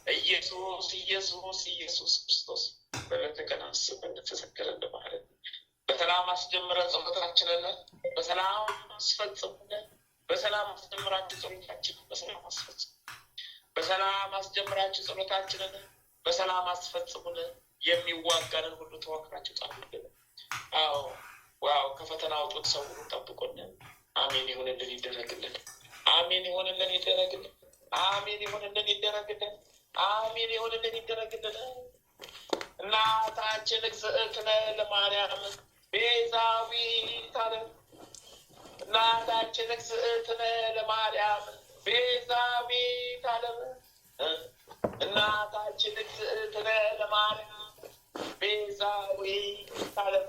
ኢየሱስ ኢየሱስ ኢየሱስ ክርስቶስ በለተቀን አስበን ተሰከረን ማለት በሰላም አስጀምረን ጸሎታችንን በሰላም አስፈጽመን በሰላም አስጀምራችሁ ጸሎታችንን በሰላም አስፈጽሙ በሰላም አስጀምራችሁ ጸሎታችንን በሰላም አስፈጽሙን። የሚዋጋንን ሁሉ ተዋክራችሁ ጻፉልን። አዎ ዋው ከፈተና አውጡት ሰውሩን ጠብቁን። አሜን ይሁንልን ይደረግልን። አሜን ይሁንልን ይደረግልን። አሜን ይሁንልን ይደረግልን። አሜን ይሁንልን ይደረግልን። እናታችን እግዝእትነ ለማርያም ቤዛዊተ ዓለም እናታችን እግዝእትነ ለማርያም ቤዛዊተ ዓለም እናታችን እግዝእትነ ለማርያም ቤዛዊተ ዓለም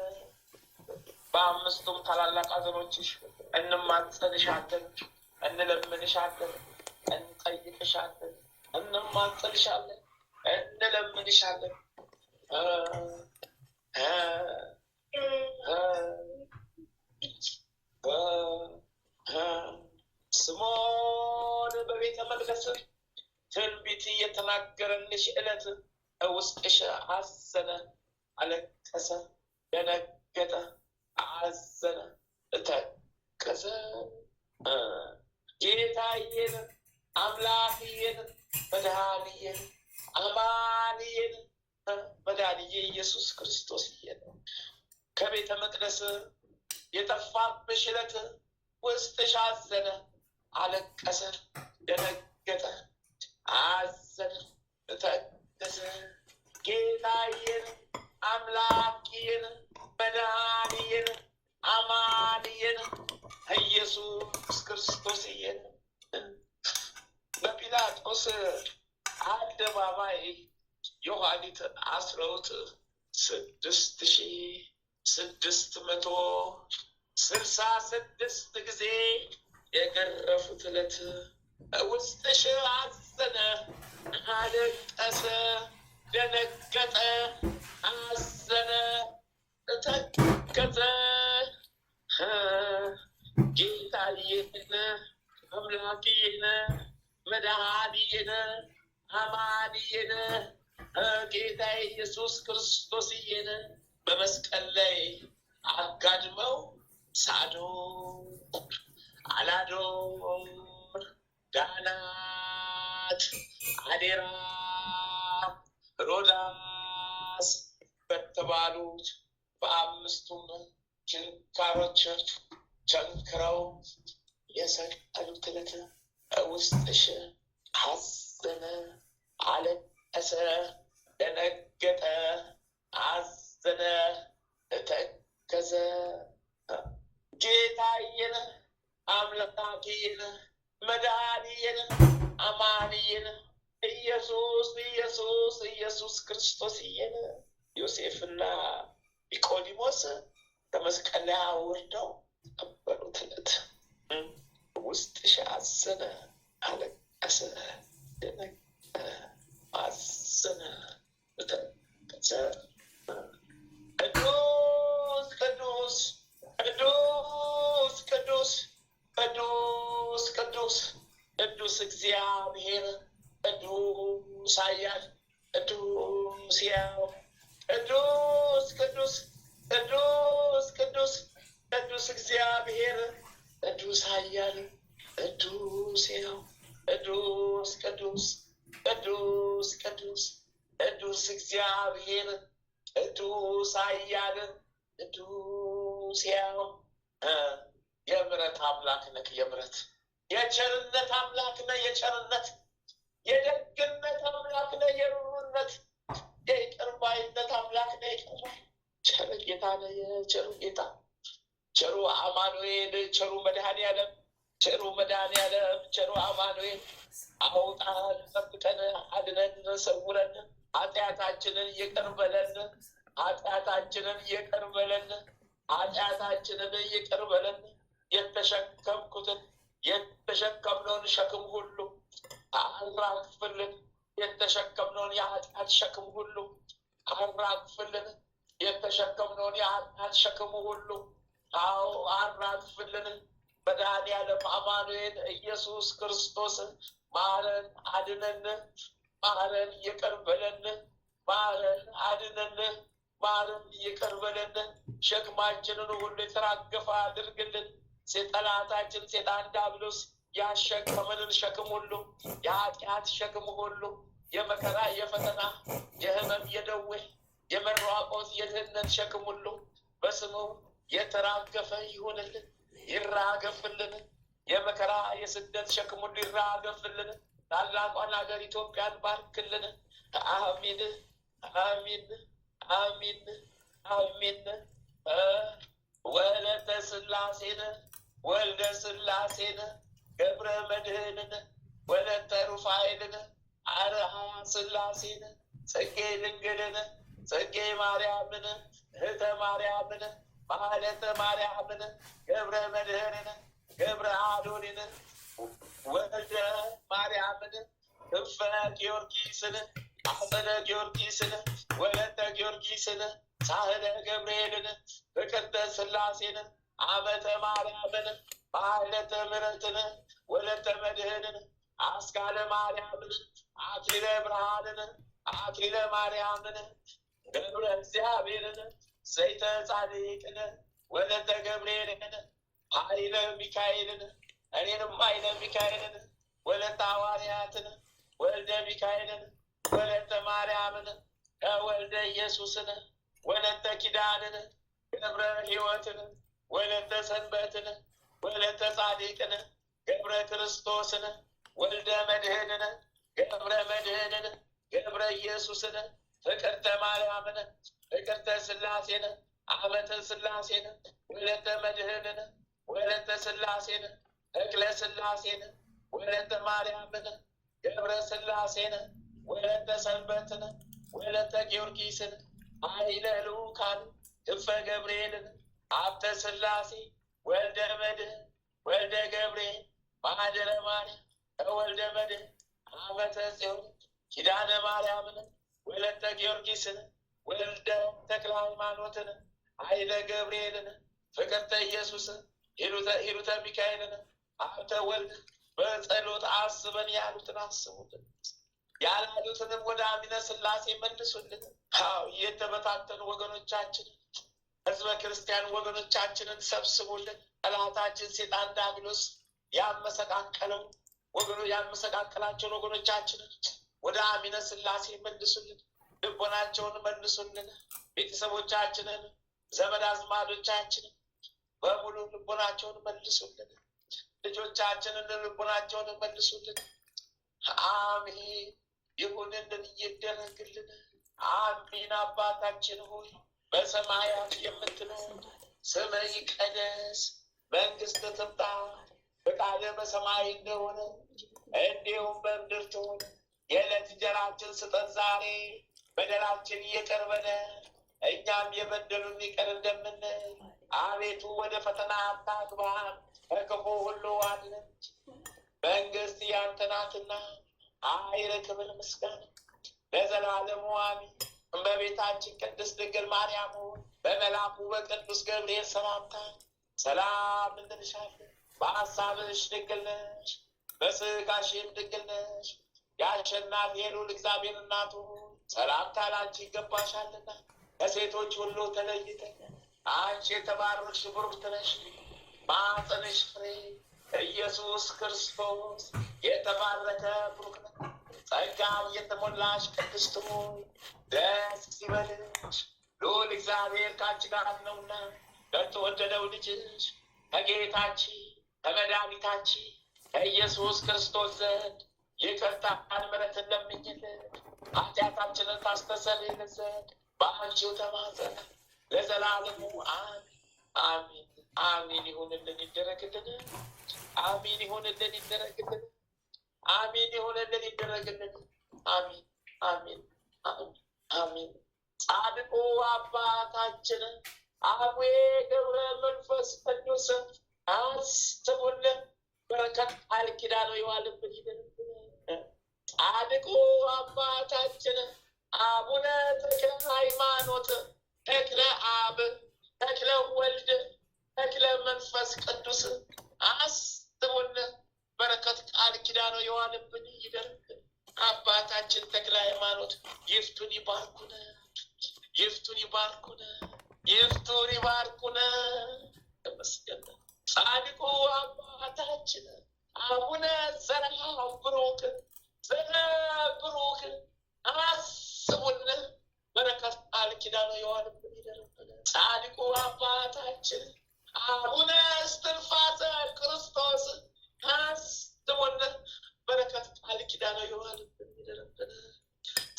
በአምስቱም ታላላቅ ሐዘኖችሽ እንማጸንሻለን፣ እንለምንሻለን፣ እንጠይቅሻለን፣ እንማጸንሻለን፣ እንለምንሻለን። ስምዖን በቤተ መቅደስ ትንቢት እየተናገረልሽ ዕለት ውስጥሽ አዘነ፣ አለቀሰ፣ ደነገጠ፣ አዘነ፣ ተከዘ። ጌታዬን አምላክዬን መድኃኒዬን አማንዬን መድኃኒዬ ኢየሱስ ክርስቶስ ከቤተ መቅደስ የጠፋብሽ ዕለት ውስጥሽ አዘነ፣ አለቀሰ፣ ደነገጠ፣ አዘነ፣ ተከዘ። ጌታዬን አምላክዬን መድኃኒዬን አማንዬን ኢየሱስ ክርስቶስ በጲላጦስ አደባባይ ዮሐንስ አስረውት 6666 ጊዜ የገረፉት ዕለት ውስጥሽ አዘነ፣ አለቀሰ፣ ደነገጠ፣ አዘነ፣ ተከዘ። ጌታዬን አምላክዬን መድኃኒዬን አማንዬን ጌታ ኢየሱስ ክርስቶስዬን በመስቀል ላይ አጋድመው ሳዶር፣ አላዶር፣ ዳናት፣ አዴራ፣ ሮዳስ በተባሉት በአምስቱም ችንካሮች ቸንክረው የሰቀሉት ዕለት ውስጥሽ አዘነ፣ አለቀሰ፣ ደነገጠ፣ አዘነ፣ ተከዘ። ጌታዬን አምላኬን መድኃኒዬን አማንዬን ኢየሱስ ኢየሱስ ኢየሱስ ክርስቶስዬን ዮሴፍና ኒቆዲሞስ ከመስቀል ላይ አውርደው ቀበሩት ዕለት ውስጥሽ አዘነ፣ አለቀሰ፣ ደነገጠ፣ አዘነ፣ ተከዘ። ቅዱስ ቅዱስ ቅዱስ ቅዱስ ቅዱስ ቅዱስ ቅዱስ እግዚአብሔር ቅዱስ ኃያል ቅዱስ ሕያው ቅዱስ ቅዱስ ቅዱስ ቅዱስ ቅዱስ እግዚአብሔር ቅዱስ ኃያል ቅዱስ ሕያው ቅዱስ ቅዱስ ቅዱስ ቅዱስ ቅዱስ እግዚአብሔር ቅዱስ ኃያል ቅዱስ ሕያው የምሕረት አምላክ ነህ፣ የምሕረት የቸርነት አምላክ ነህ፣ የቸርነት የደግነት አምላክ ነህ፣ የሩህሩህነት የይቅር ባይነት አምላክ ነህ፣ የይቅር ባይ ቸር ጌታ ነህ፣ የቸሩ ጌታ ቸሩ አማኑኤል፣ ቸሩ መድኃኒዓለም፣ ቸሩ መድኃኒዓለም፣ ቸሩ አማኑኤል አውጣን፣ ጠብቀን፣ አድነን፣ ሰውረን፣ ኃጢአታችንን ይቅር በለን፣ ኃጢአታችንን ይቅር በለን፣ ኃጢአታችንን ይቅር በለን። የተሸከምነውን ሸክም ሁሉ አራግፍልን፣ የተሸከምነውን የኃጢአት ሸክም ሁሉ አራግፍልን፣ የተሸከምነውን የኃጢአት ሸክም ሁሉ አራግፍልን። መድኃኒዓለም አማኑኤል ኢየሱስ ክርስቶስ ማረን፣ አድነን፣ ማረን ይቅር በለን፣ ማረን አድነን፣ ማረን ይቅር በለን። ሸክማችንን ሁሉ የተራገፈ አድርግልን። ጠላታችን ሰይጣን ዲያብሎስ ያሸከመንን ሸክም ሁሉ፣ የኃጢአት ሸክም ሁሉ፣ የመከራ የፈተና የህመም የደዌ የመራቆት የድህነት ሸክም ሁሉ በስሙ የተራገፈ ይሁንልን፣ ይራገፍልን። የመከራ የስደት ሸክም ሁሉ ይራገፍልን። ታላቋን ሀገር ኢትዮጵያን ባርክልን። አሚን አሚን አሚን አሚን። ወለተ ስላሴነ ወልደ ስላሴነ ገብረ መድህንን ወለተ ሩፋኤልን አርሃ ስላሴን ጽጌ ድንግልን ጽጌ ማርያምን እህተ ማርያምን ማህለተ ማርያምን ገብረ መድህንን ገብረ አዶንን ወልደ ማርያምን ክንፈ ጊዮርጊስን አጸደ ጊዮርጊስን ወለተ ጊዮርጊስን ሳህለ ገብርኤልን ፍቅርተ ስላሴን አመተ ማርያምን ማህለተ ምሕረትን ወለተ መድህንን አስካለ ማርያምን አክሊለ ብርሃንን አክሊለ ማርያምን ገብረ እግዚአብሔርን ዘይተ ጻድቅን ወለተ ገብርኤልን ኃይለ ሚካኤልን እኔንም ኃይለ ሚካኤልን ወለተ ሐዋርያትን ወልደ ሚካኤልን ወለተ ማርያምን ከወልደ ኢየሱስን ወለተ ኪዳንን ገብረ ሕይወትን ወለተ ሰንበትን ወለተ ጻድቅን ገብረ ክርስቶስን ወልደ መድህንን ገብረ መድህንን ገብረ ኢየሱስን ፍቅርተ ማርያምን ፍቅርተ ስላሴን አመተ ስላሴን ወለተ መድህንን ወለተ ስላሴን ተክለ ስላሴን ወለተ ማርያምን ገብረ ስላሴን ወለተ ሰንበትን ወለተ ጊዮርጊስን ኃይለ ልዑካን ክንፈ ገብርኤልን ሀብተ ስላሴ ወልደ መድህን ወልደ ገብርኤል ማህደረ ማርያም ወልደ መድህን አመተ ጽዮን ኪዳነ ማርያምን ወለተ ጊዮርጊስን ወልደ ተክለ ሃይማኖትን ኃይለ ገብርኤልን ፍቅርተ ኢየሱስን ሂሩተ ሚካኤልን ሀብተ ወልድ በጸሎት አስበን ያሉትን አስቡልን፣ ያላሉትንም ወደ አሚነ ስላሴ መልሱልን። የተበታተኑ ወገኖቻችንን ህዝበ ክርስቲያን ወገኖቻችንን ሰብስቡልን። ጠላታችን ሰይጣን ዲያብሎስ ያመሰቃቀላቸውን ወገኖቻችንን ወደ አሚነ ስላሴ መልሱልን፣ ልቦናቸውን መልሱልን። ቤተሰቦቻችንን ዘመድ አዝማዶቻችንን በሙሉ ልቦናቸውን መልሱልን። ልጆቻችንን ልቦናቸውን መልሱልን። አሜን ይሁንልን፣ ይደረግልን። አሚን። አባታችን ሆይ በሰማያት የምትኖር ስምህ ይቀደስ፣ መንግስትህ ትምጣ፣ ፈቃድህ በሰማይ እንደሆነ እንዲሁም በምድር ትሁን። የዕለት እንጀራችንን ስጠን ዛሬ፣ በደላችን ይቅር በለን እኛም የበደሉንን ይቅር እንደምንል፣ አቤቱ ወደ ፈተና አታግባን ከክፉ ሁሉ አድነን። መንግስት ያንተ ናትና ኃይል፣ ክብር፣ ምስጋና ለዘላለሙ አሜን። እመቤታችን ቅድስት ድንግል ማርያም ሆይ በመልአኩ በቅዱስ ገብርኤል ሰላምታ ሰላም እንልሻለን። በሀሳብሽ ድንግል ነሽ፣ በስጋሽም ድንግል ነሽ። የአሸናፊ የልዑል እግዚአብሔር እናቱ ሰላምታ ላንቺ ይገባሻልና ከሴቶች ሁሉ ተለይተሽ አንቺ የተባረክሽ ቡርክት ነሽ። ማኅፀንሽ ፍሬ ኢየሱስ ክርስቶስ የተባረከ ቡሩክ ነው። ጸጋን የተሞላሽ ቅድስት ሆይ ደስ ይበልሽ፣ ልዑል እግዚአብሔር ከአንቺ ጋር ነውና ከተወደደው ልጅሽ ከጌታችን ከመድኃኒታችን ከኢየሱስ ክርስቶስ ዘንድ ይቅርታን ምሕረትን ለምኝልን፣ ኃጢአታችንን ታስተሰርይልን ዘንድ በአንቺው ተማጸንን። ለዘላለሙ አሜን አሜን አሜን። ይሁንልን፣ ይደረግልን። አሜን ይሁንልን፣ ይደረግልን። አሜን ይሁንልን፣ ይደረግልን። አሜን አሜን አሜን አሜን። ጻድቁ አባታችን አቡነ ገብረ መንፈስ ቅዱስ አስቡልን፣ በረከት ቃል ኪዳኑ ይዋልብን ይደርብን። ጻድቁ አባታችን አቡነ ተክለ ሃይማኖት ተክለ አብ ተክለ ወልድ ተክለ መንፈስ ቅዱስ አስቡልን፣ በረከት ቃል ኪዳኑ ይዋልብን ይደርብን። አባታችን አቡነ ዘርዓ ብሩክ አስቡን። በረከት ቃል ኪዳኑ የዋልብን ይደርብን። ጻድቁ አባታችን አቡነ እስትንፋሰ ክርስቶስ አስቡን። በረከት ቃል ኪዳኑ የዋልብን ይደርብን።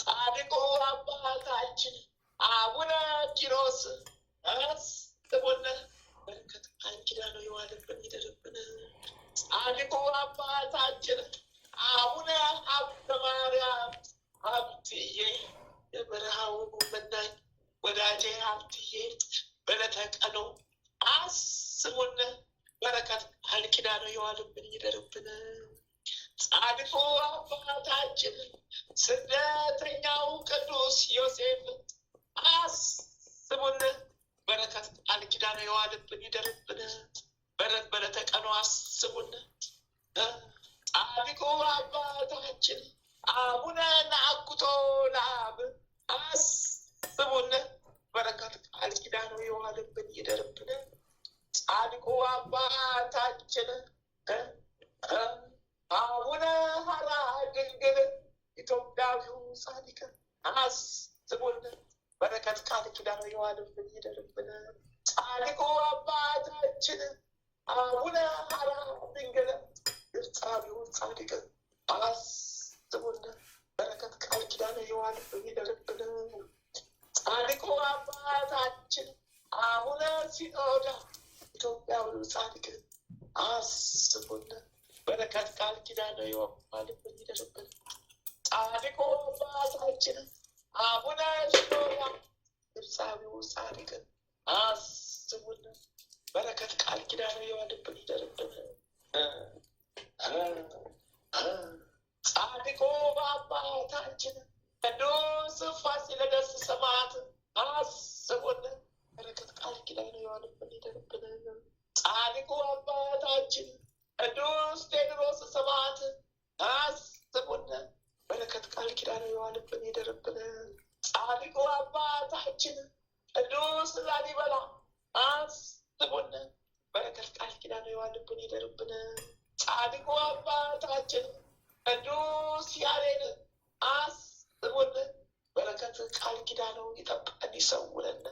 ጻድቁ አባታችን አቡነ ኪሮስ አስቡን። በረከት ቃል ኪዳኑ የዋልብን ይደርብን። ጻድቁ አባታችን አቡነ ሀብተ ማርያም ሀብትዬ የበረሃው መናኝ ወዳጄ ሀብትዬ በዕለተ ቀኑ አስቡን። በረከት ቃል ኪዳኑ የዋልብን ይደርብን። ጻድቁ አባታችን ስደተኛው ቅዱስ ዮሴፍ አስቡን። በረከት ቃል ኪዳኑ የዋልብን ይደርብን። በዕለተ ቀኑ አስቡን። ጻድቁ አባታችን አቡነ ነአኩቶ ለአብ አስቡን። በረከት ቃል ኪዳኑ የዋልብን ይደርብን። ጻድቁ አባታችን አቡነ ሀራ ድንግል ኢትዮጵያዊው ጻድቅ አስቡን። በረከት ቃል ኪዳኑ የዋልብን ይደርብን። ጻድቁ አባታችን አቡነ ሀራ ድንግል ግብፃዊው ጻድቅ አስቡን። በረከት ቃል ኪዳኑ የዋልብን ይደርብን። ጻድቁ አባታችን አቡነ ሲኖዳ ኢትዮጵያዊው ጻድቅ አስቡን። በረከት ቃል ኪዳኑ የዋልብን ይደርብን። ጻድቁ አባታችን አቡነ ሲኖዳ ግብፃዊው ጻድቅ አስቡን። በረከት ቃል ኪዳኑ የዋልብን ይደርብን። ጻድቁ አባታችን ቅዱስ ፋሲለደስ ሰማዕት አስቡን። በረከት ቃል ኪዳኑ የዋልብን ይደርብን። ጻድቁ አባታችን ቅዱስ ቴዎድሮስ ሰማዕት አስቡን። በረከት ቃል ኪዳኑ የዋልብን ይደርብን። ጻድቁ አባታችን ቅዱስ ላሊበላ አስቡን። በረከት ቃል ኪዳኑ የዋልብን ይደርብን። ጻድቁ አባታችን ቅዱስ ያሬድ አስቡን። በረከት ቃል ኪዳኑ ይጠብቀን ይሰውረን።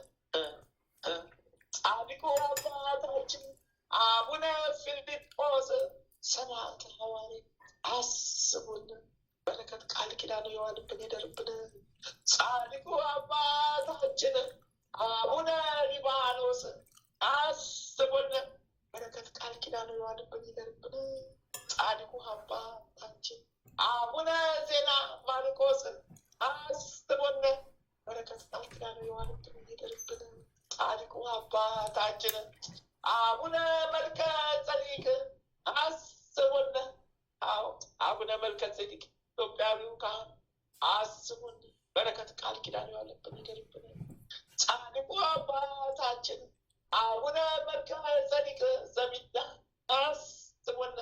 ጻድቁ አባታችን አቡነ ፊልጶስ ሰማዕተ ሐዋርያ አስቡን። በረከት ቃል ኪዳኑ የዋልብን ይደርብን። ጻድቁ አባታችን አቡነ ሊባኖስ አስቡን። በረከት ቃል ኪዳኑ የዋልብን ይደርብን። ጻድቁ አባታችን አቡነ ዜና ማርቆስ አስቡን። በረከት ቃል ኪዳኑ የዋልብን ይደርብን። ጻድቁ አባታችን አቡነ መልከ ጼዴቅ አስቡን። አቡነ መልከ ጼዴቅ ኢትዮጵያዊው ካህን አስቡን። በረከት ቃል ኪዳኑ የዋልብን ይደርብን። ጻድቁ አባታችን አቡነ መልከ ጼዴቅ ዘሚዳ አስቡን።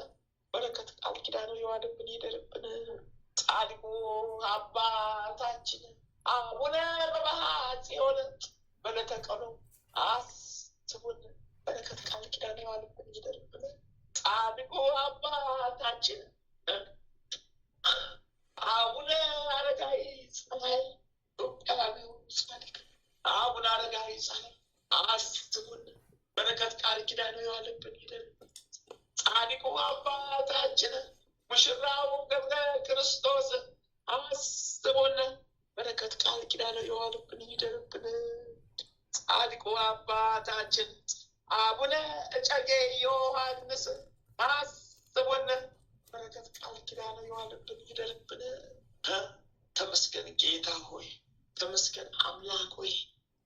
በረከት ቃል ኪዳኑ የዋልብን ይደርብን። ጻድቁ አባታችን አቡነ መብዓ ጽዮን በዕለተ ቀኑ አስቡን። በረከት ቃል ኪዳኑ የዋልብን ይደርብን። ጻድቁ አባታችን አቡነ አረጋዊ ፀሐይ ኢትዮጵያዊው ጻድቅ አቡነ አረጋዊ ፀሐይ አስቡን። በረከት ቃል ኪዳኑ የዋልብን ይደርብን። ጻድቁ አባታችን ሙሽራው ገብረ ክርስቶስ አስቡን። በረከት ቃል ኪዳኑ የዋልብን ይደርብን። ጻድቁ አባታችን አቡነ እጨጌ ዮሐንስ አስቡን። በረከት ቃል ኪዳኑ የዋልብን ይደርብን። ተመስገን ጌታ ሆይ፣ ተመስገን አምላክ ሆይ፣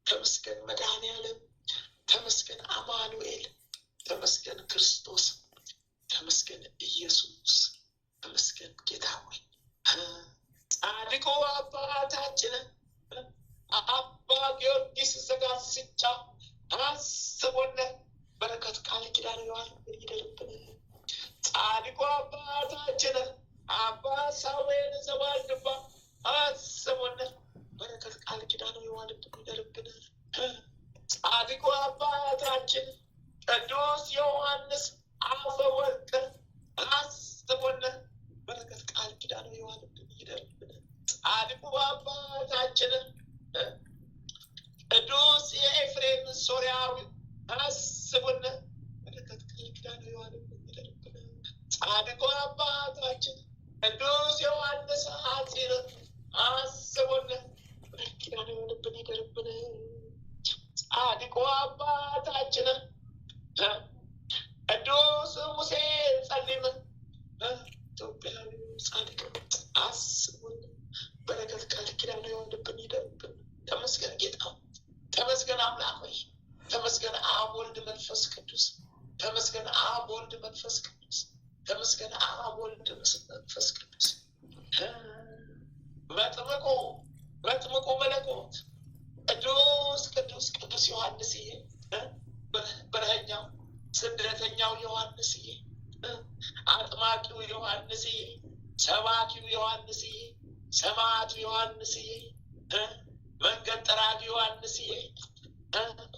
ተመስገን መድኃኔዓለም፣ ተመስገን አማኑኤል፣ ተመስገን ክርስቶስ፣ ተመስገን ኢየሱስ፣ ተመስገን ጌታ ሆይ። ጻድቁ አባታችን አባ ጊዮርጊስ ዘጋስጫ አስቡን። በረከት ቃል ኪዳኑ የዋልብን ይደርብን። ጻድቁ አባታችን አባ ሳሙኤል ዘዋልድባ አስቡን። በረከት ቃል ኪዳኑ የዋልብን ይደርብን። ጻድቁ አባታችን ቅዱስ ዮሐንስ አፈወርቅ አስቦን በረከት ቃል ኪዳን የዋለብን ይደርብን። ጻድቁ አባታችን ቅዱስ የኤፍሬም ሶርያዊ አስቦን በረከት ቃል ኪዳን የዋለብን ይደርብን። ጻድቁ አባታችን ቅዱስ ዮሐንስ ሐጺር አስቦን በረከት ኪዳን የዋለብን ይደርብን። ጻድቁ አባታችን ቅዱስ ሙሴ ጸሊም ኢትዮጵያዊ ጻድቅ አስቡን በረከት ቃል ኪዳን የዋለብን ይደርብን። ተመስገን ጌታ፣ ተመስገን አምላክ ሆይ፣ ተመስገን አብ ወልድ መንፈስ ቅዱስ፣ ተመስገን አብ ወልድ መንፈስ ቅዱስ፣ ተመስገን አብ ወልድ መንፈስ ቅዱስ። መጥምቁ መለኮት ቅዱስ ቅዱስ ቅዱስ ዮሐንስዬ፣ በረኛው ስደተኛው ዮሐንስዬ፣ አጥማቂው ዮሐንስዬ፣ ሰባኪው ዮሐንስዬ፣ ሰማዕቱ ዮሐንስዬ፣ መንገድ ጠራጊ ዮሐንስዬ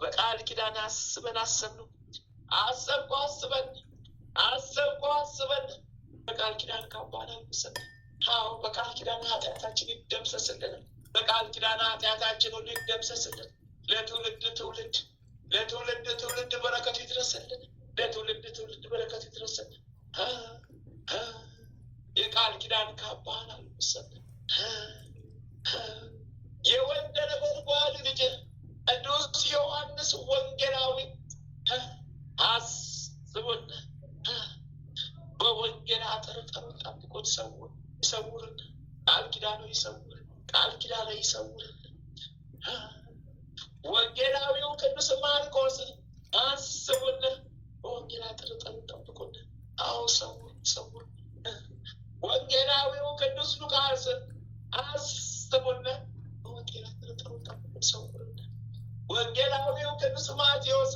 በቃል ኪዳን አስበን አሰብኩ በቃል ኪዳን ካባን አልብሰን። አዎ በቃል ኪዳን ኃጢአታችን ይደምሰስልን። በቃል ኪዳን ኃጢአታችን ሁሉ ይደምሰስልን። ለትውልድ ትውልድ በረከቱ ይድረስልን። ለትውልድ ትውልድ በረከቱ ይድረስልን። የቃል ኪዳን ካባን አልብሰን። የወልደ ነጎድጓድ ልጅ ቅዱስ ዮሐንስ ወንጌላዊ አስቡን በወንጌል አጥር ጠብቆት ይሰውርን። ቃል ኪዳኑ ይሰውርን። ወንጌላዊው ቅዱስ ማርቆስ አስቡን በወንጌል አጥር ጠብቆት ሰውር። ወንጌላዊው ቅዱስ ሉቃስ አስቡን በወንጌል አጥር ጠብቆት ሰውርን። ወንጌላዊው ቅዱስ ማቴዎስ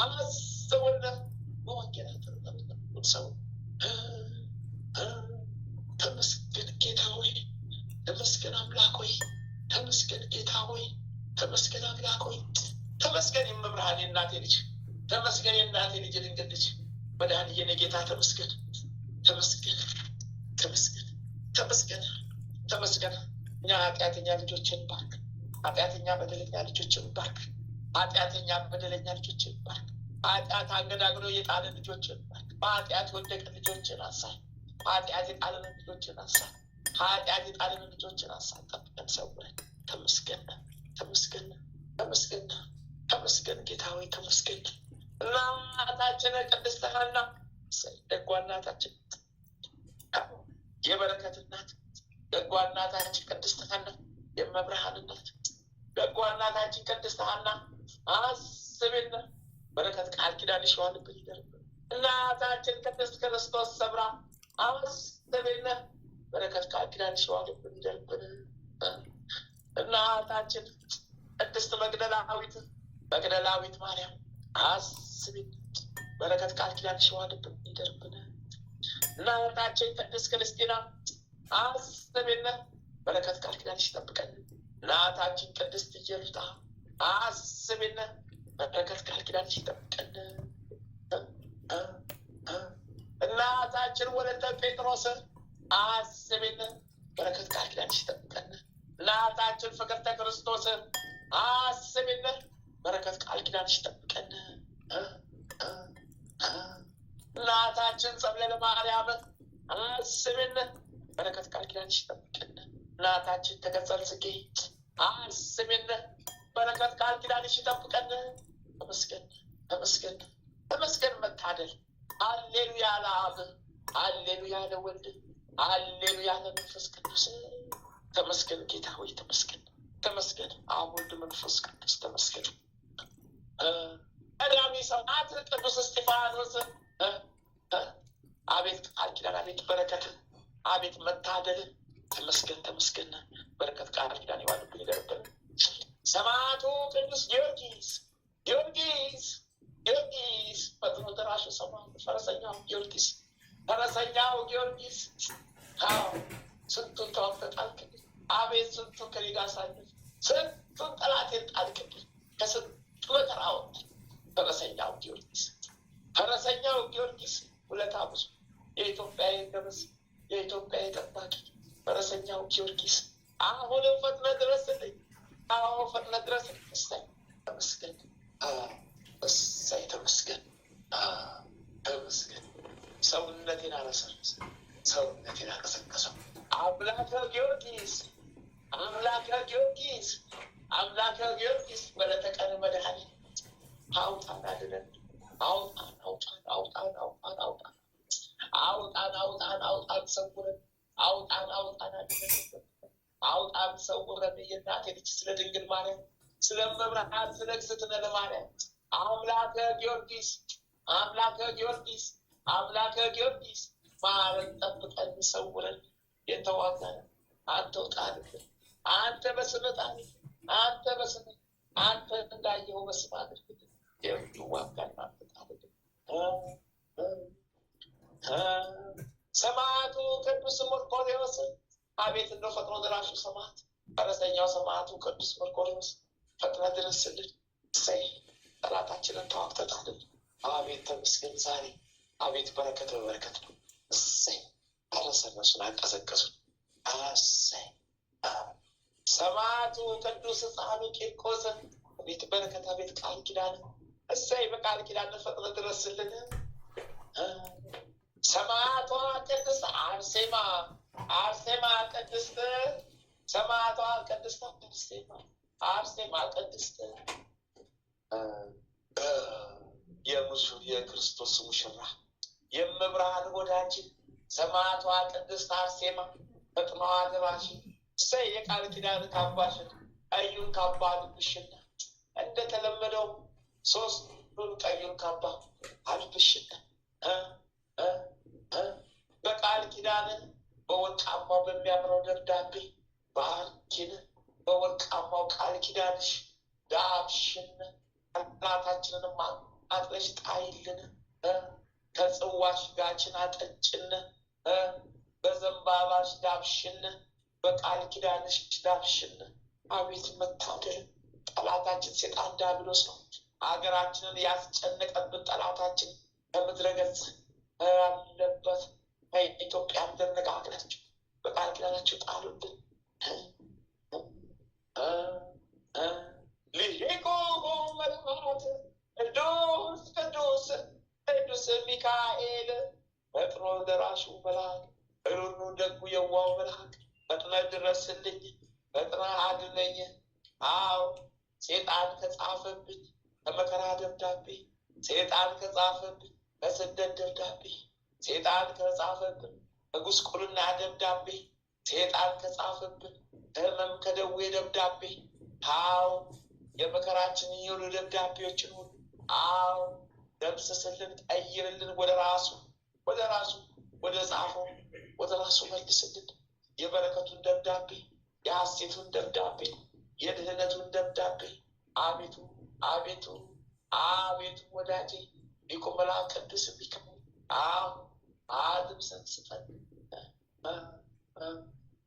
አስቡን በወንጌል አጥር ጠብቆት ሰውር። ተመስገን ጌታ ሆይ፣ ተመስገን አምላክ ሆይ፣ ተመስገን ጌታ ሆይ፣ ተመስገን አምላክ ሆይ፣ ተመስገን የመብርሃን የእናቴ ልጅ፣ ተመስገን የእናቴ ልጅ ድንግል ልጅ መድኃኒዬ ጌታ ተመስገን፣ ተመስገን፣ ተመስገን፣ ተመስገን፣ ተመስገን። እኛ ኃጢአተኛ ልጆችን ባርክ፣ ኃጢአተኛ በደለኛ ልጆችን ባርክ፣ ኃጢአተኛ በደለኛ ልጆችን ባርክ፣ ኃጢአት አንገዳግዶ የጣለን ልጆችን ባርክ፣ በኃጢአት ወደቀ ልጆችን አንሳን፣ ኃጢአት የጣለን ልጆችን አንሳን፣ ኃጢአት የጣለን ልጆችን አንሳን፣ ጠብቀን ሰውረን። ተመስገን፣ ተመስገን፣ ተመስገን፣ ተመስገን ጌታ ሆይ ተመስገን። እናታችን ቅድስት ሐና ደጓ እናታችን፣ የበረከት እናት ደጓ እናታችን ቅድስት ሐና፣ የመብርሃን እናት ደጓ እናታችን ቅድስት ሐና አስቤን በረከት ቃል ኪዳንሽ የዋለብን ይደርብን። እናታችን ቅድስት ክርስቶስ ሰምራ አስቤን በረከት ቃል ኪዳንሽ የዋለብን ይደርብን። እናታችን ቅድስት መግደላዊት ማርያም አስቤን በረከት ቃል ኪዳንሽ የዋለብን ይደርብን። እናታችን ቅድስት ክርስቲና አስቤን በረከት ቃል ኪዳንሽ ይጠብቀን። እናታችን ቅድስት ኢየሉጣ አስቤን በረከት ቃል ኪዳንሽ ይጠብቀን። እናታችን ወለተ ጴጥሮስ አስቤን በረከት ቃል ኪዳንሽ ይጠብቀን። እናታችን ፍቅርተ ክርስቶስ አስቤን በረከት ቃል ኪዳንሽ ይጠብቀን። እናታችን ጸብለለ ማርያም አስቤን በረከት ቃል ኪዳንሽ ይጠብቀን። እናታችን ተገጸል ጽጌ አስቤን በረከት ቃል ኪዳንሽ ይጠብቀን። ተመስገን፣ ተመስገን፣ ተመስገን። መታደል ሃሌሉያ ለአብ፣ ሃሌሉያ ለወልድ፣ ሃሌሉያ ለመንፈስ ቅዱስ። ተመስገን ጌታ ሆይ ተመስገን፣ ተመስገን አብ ወልድ መንፈስ ቅዱስ ተመስገን። ቀዳሚ ሰማዕት ቅዱስ እስጢፋኖስ አቤት ቃል ኪዳን፣ አቤት በረከት፣ አቤት መታደል። ተመስገን፣ ተመስገን። በረከት ቃል ኪዳን የዋለብን ይደርብን። ሰማዕቱ ቅዱስ ጊዮርጊስ ፈጥኖ ደራሹ ሰማዕት ፈረሰኛው ጊዮርጊስ ስንቱን ተዋግተህ አቤት ስንቱን ከኔ ጋር ሳለህ ስንቱን ጠላቴን ጣልክልኝ፣ ከስንቱ መከራ አወጣኝ። ፈረሰኛው ጊዮርጊስ ውለታ ብዙ። የኢትዮጵያ ድረስ የኢትዮጵያ ጠባቂ ፈረሰኛው ጊዮርጊስ አሁንም ፈጥነህ ድረስልኝ። አዎ ፈጥነህ ድረስልኝ። እሰይ ተመስገን፣ እሰይ ተመስገን፣ ተመስገን። ሰውነቴን አረሰረሰ፣ ሰውነቴን አቀሰቀሰው። አምላከ ጊዮርጊስ፣ አምላከ ጊዮርጊስ፣ አምላከ ጊዮርጊስ በለተቀን መድኃኒት አውጣን፣ አድነን፣ አውጣን፣ አውጣን፣ አውጣን፣ አውጣን፣ አውጣን፣ አውጣን፣ አውጣን፣ አውጣን፣ ሰውረን፣ አውጣን፣ አውጣን፣ አድነን፣ አውጣን፣ ሰውረን። የእናቴ ልጅ ስለ ድንግል ማርያም፣ ስለ መብርሃን፣ ስለ እግዝእትነ ለማርያም አምላከ ጊዮርጊስ፣ አምላከ ጊዮርጊስ፣ አምላከ ጊዮርጊስ ማረን፣ ጠብቀን፣ ሰውረን። የተዋጋን አንተ ውጣልን፣ አንተ በስምህ ጣልን፣ አንተ በስምህ፣ አንተ እንዳየኸው በስምህ አድርግልን። የሚዋጋን አንተ ጣልን። ሰማዕቱ ቅዱስ መርቆሬዎስ አቤት እንደው ፈጥኖ ደራሹ ሰማዕት፣ ፈረሰኛው ሰማዕቱ ቅዱስ መርቆሬዎስ ፈጥነህ ድረስልን። እሰይ ጠላታችንን ተዋግተህ ጣልን። አቤት ተመስገን ዛሬ፣ አቤት በረከት በበረከት ነው። እሰይ አረሰረሱን፣ አቀዘቀሱን። እሰይ ሰማዕቱ ቅዱስ ሕፃኑ ቂርቆስ አቤት በረከት፣ አቤት ቃል ኪዳን። እሰይ በቃል ኪዳን ፈጥነህ ድረስልን። ሰማዕቷ ቅድስት አርሴማ፣ አርሴማ ቅድስት፣ ሰማዕቷ ቅድስት አርሴማ፣ አርሴማ ቅድስት የክርስቶስ ሙሽራ የመብርሃን ወዳጅ ሰማዕቷ ቅድስት አርሴማ ፈጥነዋ ደራሽ። እሰይ የቃል ኪዳን ካባሽን ቀዩን ካባ አልብሽና እንደተለመደው ሶስቱን ቀዩን ካባ አልብሽና በቃል ኪዳን በወርቃማው በሚያምረው ደብዳቤ ባርኪን፣ በወርቃማው ቃል ኪዳንሽ ዳብሽን፣ ጠላታችንንም አጥለሽ ጣይልን፣ ከጽዋሽ ጋችን አጠጭን፣ በዘንባባሽ ዳብሽን፣ በቃል ኪዳንሽ ዳብሽን። አቤት መታደል! ጠላታችን ሴጣን ዲያብሎስ ነው። ሀገራችንን ያስጨነቀብን ጠላታችን ከምድረ ገጽ አለበት። ኢትዮጵያ እንደነጋግላችሁ በቃል ኪዳናችሁ ጣሉልን። ሊቁ መልአክ ቅዱስ ቅዱስ ቅዱስ ሚካኤል ፈጥኖ ደራሹ መልአክ ሩሩ ደጉ የዋው መልአክ ፈጥነህ ድረስልኝ፣ ፈጥነህ አድነኝ። አዎ ሴጣን ከጻፈብኝ ከመከራ ደብዳቤ፣ ሴጣን ከጻፈብኝ ከስደት ደብዳቤ፣ ሴጣን ከጻፈብን ከጉስቁልና ደብዳቤ፣ ሴጣን ከጻፈብን ከህመም ከደዌ ደብዳቤ፣ አዎ የመከራችን የሁሉ ደብዳቤዎችን ሁሉ አዎ ደምስስልን፣ ቀይርልን፣ ወደ ራሱ ወደ ራሱ ወደ ጻፈው ወደ ራሱ መልስልን። የበረከቱን ደብዳቤ፣ የሐሴቱን ደብዳቤ፣ የድህነቱን ደብዳቤ አቤቱ አቤቱ አቤቱ ወዳጄ ሊቁ መልአክ ቅዱስ ሚካኤል አዎ አድምሰን ስጠን።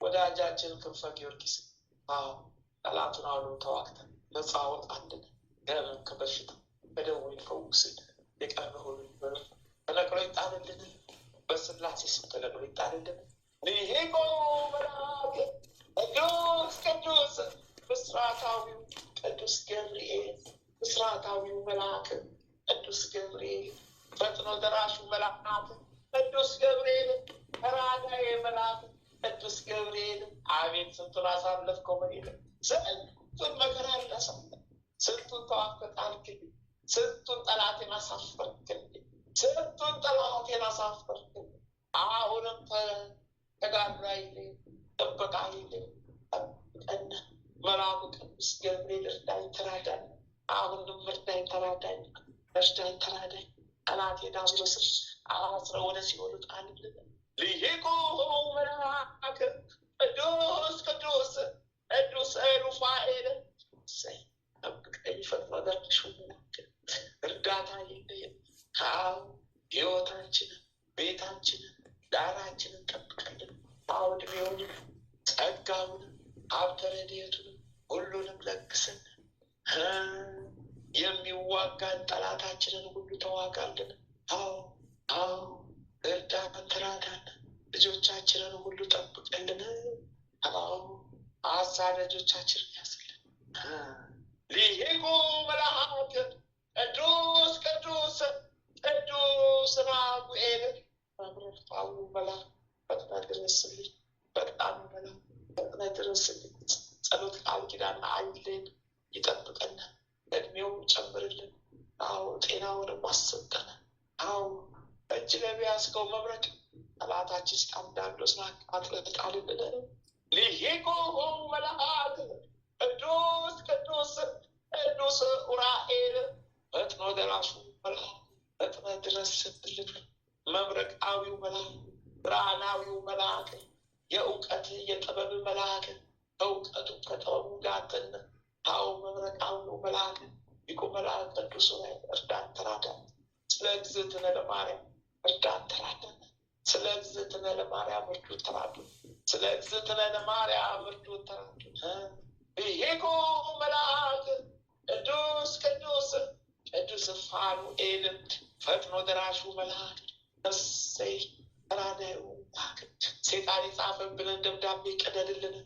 ወዳጃችን ክንፈ ጊዮርጊስ አዎ ጠላቱን አሁንም ተዋግተን ነፃ አውጣልን። ከህመም ከበሽታ ከደዌ ፈውስልን። የቀረ ሁሉ ተነቅሎ ይጣልልን። በስላሴ ስም ተነቅሎ ይጣልልን። ሊቁ መልአክ ቅዱስ ቅዱስ ብስራታዊው ቅዱስ ገብርኤል፣ ብስራታዊው መልአክ ቅዱስ ገብርኤል፣ ፈጥኖ ደራሹ መልአክ ቅዱስ ገብርኤል፣ ተራዳኤ መልአክ ቅዱስ ገብርኤል አቤት ስንቱን አሳለፍከው በሌለ ስንቱን መከራ አሳለፍ፣ ስንቱን ተዋግተህ ጣልክልኝ፣ ስንቱን ጠላቴን አሳፈርክልኝ፣ ስንቱን ጠላቴን አሳፈርክልኝ። አሁንም ተጋድሎ አይለኝ፣ ጥበቃ አይለኝ፣ ጠብቀን። መልአኩ ቅዱስ ገብርኤል እርዳኝ፣ ተራዳኝ። አሁንም እርዳኝ፣ ተራዳኝ፣ እርዳኝ፣ ተራዳኝ። ጠላቴ ዲያብሎስን አስረው ወደ ሲኦል ጣልልን። ሊቁ መልአክ ቅዱስ ቅዱስ ቅዱስ ሩፋኤል እሰይ ጠብቀኝ፣ ፈጥኖ ደራሹ መልአክ እርዳታ የለየም። አዎ ሕይወታችንን ቤታችንን ዳራችንን ጠብቀልን። አዎ ዕድሜውንም ጸጋውንም ሀብተ ረድኤቱንም ሁሉንም ለግስን። የሚዋጋን ጠላታችንን ሁሉ ተዋጋልን። አዎ አዎ እርዳን፣ ተራዳን። ልጆቻችንን ሁሉ ጠብቅልን። አሳዳጆቻችንን ያዝልን። ሊሄቁ መልአክ ቅዱስ ቅዱስ ቅዱስ ራጉኤል መብረታዊ መልአክ ፈጥነህ ድረስልኝ። በጣም ፈጥነህ ድረስልኝ። ጸሎት ቃል ኪዳን አይልን፣ ይጠብቀን፣ እድሜው ጨምርልን። ጤናውንም አሰጠን። እጅ ለሚያስከው መብረቅ ጠላታችን ስጣምዳንዶስ አጥለጥቃልልን። ሊሄቁ መልአክ ቅዱስ ቅዱስ ቅዱስ ኡራኤል ፈጥኖ ደራሹ መልአክ ፈጥነህ ድረስልን። መብረቃዊው መልአክ፣ ብርሃናዊው መልአክ፣ የእውቀት የጥበብ መልአክ፣ ከእውቀቱ ከጥበቡ ጋር መብረቃዊው መልአክ ሊቁ መልአክ ቅዱስ ኡራኤል እርዳን፣ ተራዳን። ስለ እግዝእትነ ለማርያም እርዳን፣ ተራዳን። ስለ እግዝእትነ ለማርያም እርዱን፣ ተራዱን። ስለ እግዝእትነ ለማርያም እርዱን፣ ተራዱን። ሊሄቁ መልአክ ቅዱስ ቅዱስ ቅዱስ ፋኑኤል ፈጥኖ ደራሹ መልአክ እሰይ ተራዳዩ መልአክ ሴጣን የጻፈብንን ደብዳቤ ቀደድልን።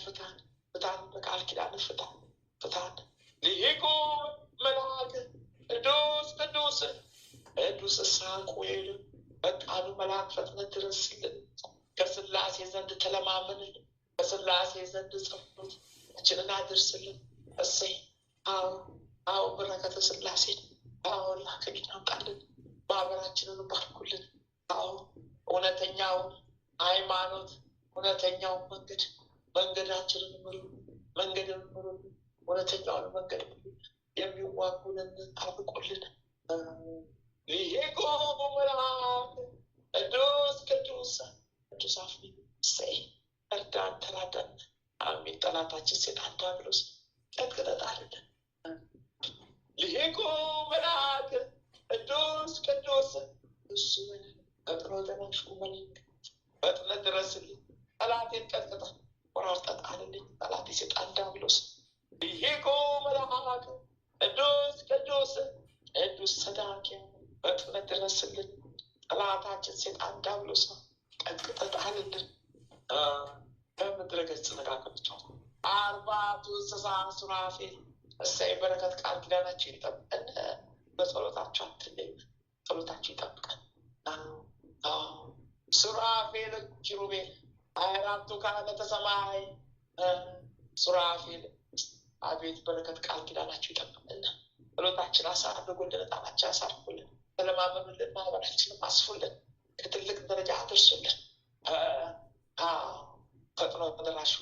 ፍታን ፍታን፣ በቃል ኪዳን ፍታን ፍታን። ሊሄቁ መልአክ ቅዱስ ቅዱስ ቅዱስ ሳሙኤል ፈጣኑ መልአክ ፈጥነህ ድረስልን። ከስላሴ ዘንድ ተለማመንልን። ከስላሴ ዘንድ ጸሎታችንን አድርስልን። እሰይ በረከተ ስላሴ ላክልን፣ አምጣልን። ማህበራችንን ባርኩልን። እውነተኛውን ሃይማኖት፣ እውነተኛውን መንገዳችንን ምሩ፣ መንገድን ምሩ፣ እውነተኛውን መንገድ ምሩ። የሚዋጉንን አርቁልን። ሊሄቁ መልአክ ቅዱስ ቅዱስ ቅዱስ አፍኒን እሰይ እርዳን፣ ተራዳን። አሜን። ጠላታችን ሴጣን ዲያብሎስ ቀጥቅጠህ ጣልልን። ሊሄቁ መልአክ ቅዱስ ቅዱስ እሱ ፈጥኖ ደራሹ መልአክ ፈጥነህ ድረስልኝ። ጠላቴን ቀጥቅጠህ ቆራርጠህ ጣልልኝ። ጠላቴ ሴጣን ዲያብሎስ ሊሄቁ መልአክ ቅዱስ ቅዱስ ቅዱስ ሰዳክያ ፈጥነህ ድረስልን። ጠላታችን ሴጣን ዲያብሎስ ቀጥቅጠህ ጣልልን። በምድረ ገጽ ነቃቀላቸው አርባዕቱ እንስሳ ሱራፌል እሰይ በረከት ቃል ኪዳናቸው ይጠብቀን። በጸሎታቸው አትለይ፣ ጸሎታቸው ይጠብቀን። ሱራፌል ኪሩቤል 24ቱ ካህናተ ሰማይ ሱራፌል አቤት በረከት ቃል ኪዳናቸው ይጠብቀን። ጸሎታችን አሳርጉልን፣ ጣናችን አሳርጉልን፣ ተለማመኑልን፣ ማህበራችንን አስፉልን፣ ከትልቅ ደረጃ አድርሱልን። ፈጥኖ ደራሹ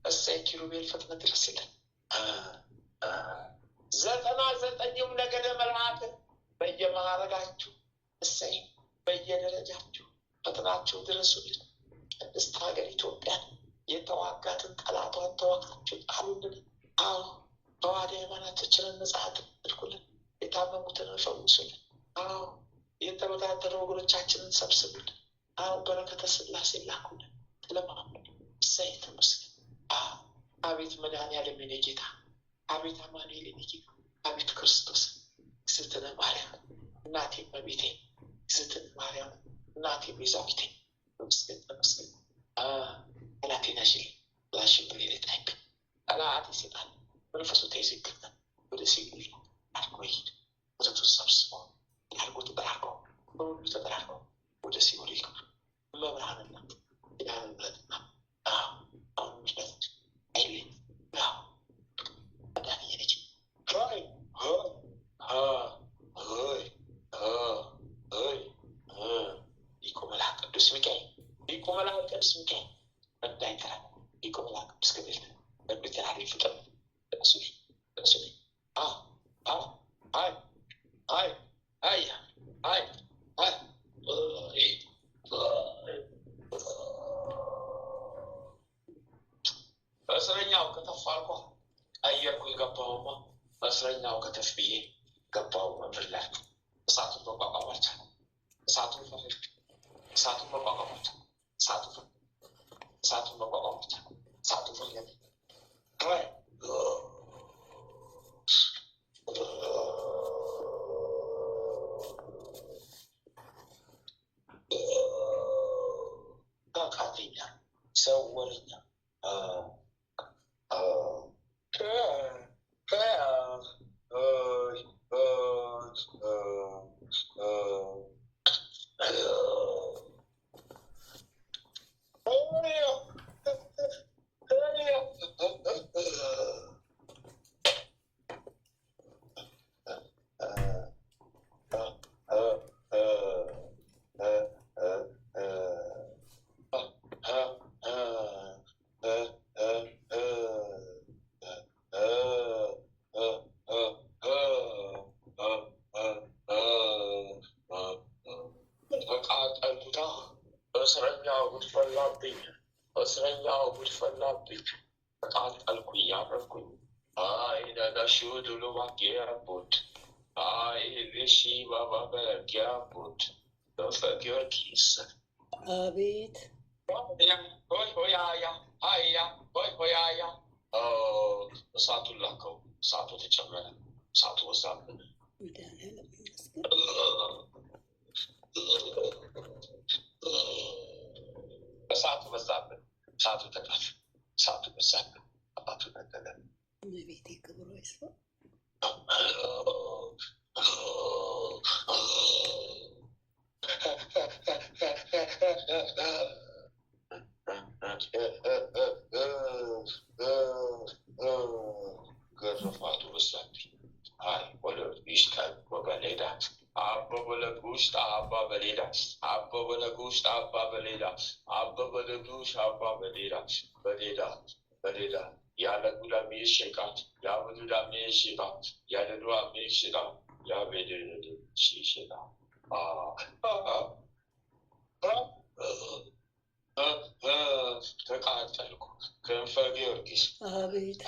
እሰይ ኪሩቤል ፈጥነህ ድረስልን። 99ኙም ነገደ መላእክት በየማዕረጋችሁ እሰይ በየደረጃችሁ ፈጥናችሁ ድረሱልን። ቅድስት ሀገር ኢትዮጵያን የተዋጋትን ጠላቷን ተዋግታችሁ ጣሉልን። ተዋሕዶ ሃይማኖታችንን ነጻ አድርጉልን። የታመሙትን ፈውሱልን። የተበታተኑ ወገኖቻችንን ሰብስቡልን። በረከተ ስላሴ ላኩልን። ተለማመኑ። እሰይ ተመስገን። አቤት መድኃኒዓለም የኔ ጌታ፣ አቤት አማኑኤል የኔ ጌታ፣ አቤት ክርስቶስ። እግዝእትነ ማርያም እናቴ እመቤቴ፣ እግዝእትነ ማርያም እናቴ ቤዛዊቴ፣ ተመስገን ተመስገን። ጠላቴን አሽልኝ፣ ላሽን በሌሊት አይብኝ። ጠላት ሴጣን መንፈሱ ተይዞ ይገባል። ወደ ሲኦል አድርጎ ይሂድ። ወተቱ ሰብስቦ ያልጎ ተጠራርጎ በሁሉ ተጠራርጎ ወደ ሲኦል ይግባ። መብርሃንና ያንበትና አሁን ምሽለት አይልኝ መዳን የነች ሆይ ሊቁ መልአክ ቅዱስ ሚካኤል፣ ሊቁ መልአክ ቅዱስ ሚካኤል ረዳኝ ተራ፣ ሊቁ መልአክ ቅዱስ ገብርኤል በቤተራሪ ፍቅር እሱኝ እሱኝ እስረኛው ከተፍ አልኳ አየርኩ የገባውማ እስረኛው ከተፍ ብዬ ገባው መምር ላይ እሳቱን መቋቋማቻ እሳቱን ፈለግ እሳቱን መቋቋማቻ እሳቱን መቋቋማቻ እሳቱን ፈለግ በለኛ እስረኛው ጉድ ፈላብኝ ተቃጠልኩኝ ያረኩኝ ነጋሽው ድሎ ባጌያቦት ሌሺ ባባ በጊያቦት በጊዮርጊስ አቤት ሆይ ሆያያ ሀያ ሆይ ሆያያ እሳቱን ላከው እሳቱ ተጨመረ እሳቱ ወዛብን እሳቱ በዛብን እሳቱ ተቃፍ እሳቱ በዛብን አባቱ ነገለ ቤቴ ክብሮ ይስፋ ገርፋቱ በዛብኝ አይ ወደ ይሽታል ወበሌዳ አባ በለጉሽ አባ በሌዳ አባ በለጉሽ አባ በሌዳ አባ በለጉሽ አባ በሌዳ በሌዳ በሌዳ ያለ ጉዳ ሚሽካ ያበዱዳ ሚሽካ ያለ ዱአ ሚሽካ ያበደደ ሽሽካ ተቃጠልኩ ክንፈ ጊዮርጊስ አቤት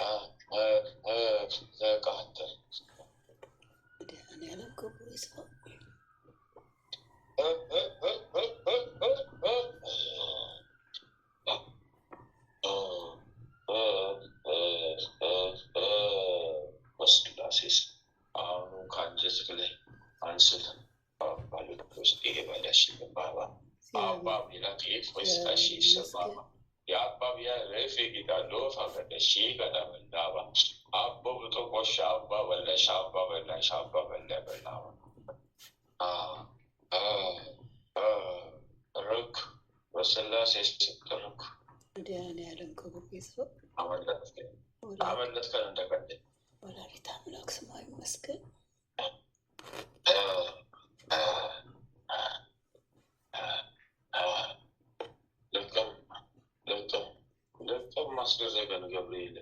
ተቃጠል መድኃኒዓለም ክብሩ ይስፋ በስላሴስ አሁኑ ከአንጀት ላይ አንስተን ባሉት ውስጥ ይሄ በለሽ ባባ አባ ቢላቴት ወስጣሺ ሰባባ የአባ ቢያ ረፌ ጊዳሎ ፋፈደሺ ገዳመንዳባ አቦ ብጦቆሻ አባ በለሽ አባ በላሽ አባ በለ በላባ ርክ በስላሴ ስትርክ መድኃኒዓለም ክብሩ ይስፋ አመለጥከን እንደቀደ ወላዲተ አምላክ ስሟ ይመስገን። ልቅም ማስደረገን ገብርኤል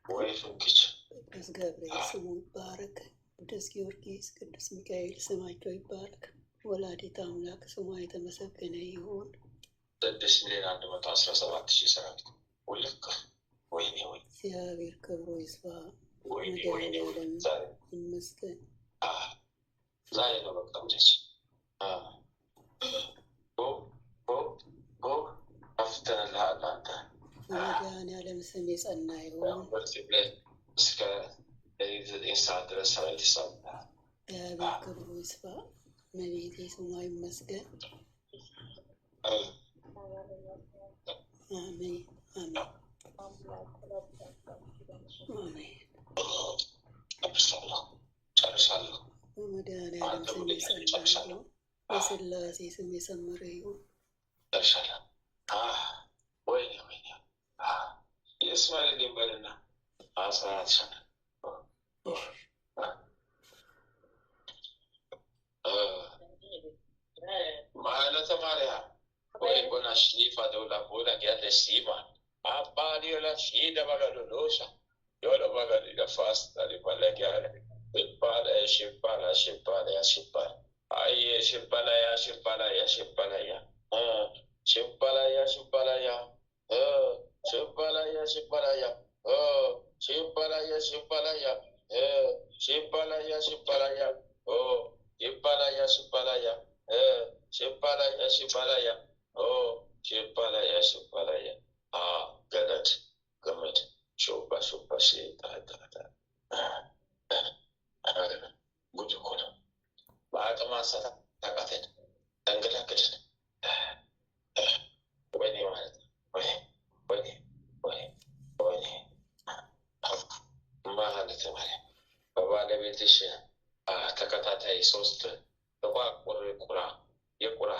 ወይ ፍንክች ቅዱስ ገብርኤል ስሙ ይባረክ። ቅዱስ ጊዮርጊስ፣ ቅዱስ ሚካኤል ስማቸው ይባረክ። ወላዲተ አምላክ ስሟ የተመሰገነ ይሁን። 6,117,000 ሰራዊት ውልቅ ወይኔ ወይ እግዚአብሔር ክብሩ ይስፋ። መድኃኒዓለም ይመስገን። ዛሬ ነው በቃምች ከፍተንልሃል አንተ መድኃኒዓለም ስም የጸና ይሁን። እስከ 9 ሰዓት ድረስ ሰራዊት ይሳብሃል። እግዚአብሔር ክብሩ ይስፋ። እመቤቴ ስሟ ይመስገን። አሜን አሜን አሜን። ጨርሳለሁ። በመድኃኒዓለም ስም የጸና ይሁን። በስላሴ ስም የሰመረ ይሁን። ጨርሻለሁ። ወይኔ ወይኔ የእስማኤል ሊንበልና 14 ሸነ ማለተ ማርያም ወይ ቦናሽ ሊፋ ደውላ ቦና ያለሽ ሲማ አባዲ ወላ ሺ ደባጋሎሎሻ የወለ ባጋሊ ለፋስ ታሊባለ ያለ ይባለ ሽባላ ሽባላ ያሽባል አይ ሽባላ ያሽባላ ያሽባላ ያ ሽባላ ያሽባላ ያ ሽባላ ያሽባላ ያ ሽባላ ያሽባላ ያ ሽባላ ያሽባላ ያ ሽባላ ያሽባላ ያ ሽባላ ያሽባላ ያ ሽባላ ያሽባላ ያ ገለድ ገመድ ሾባ ሾባ ሽታታታ ጉድ እኮ ነው። በአቅም አንሳት ታቃተን ተንገዳገድን። ወይኔ ማለት ነው። ወይኔ ሶስት ተቋቁር ቁራ የቁራ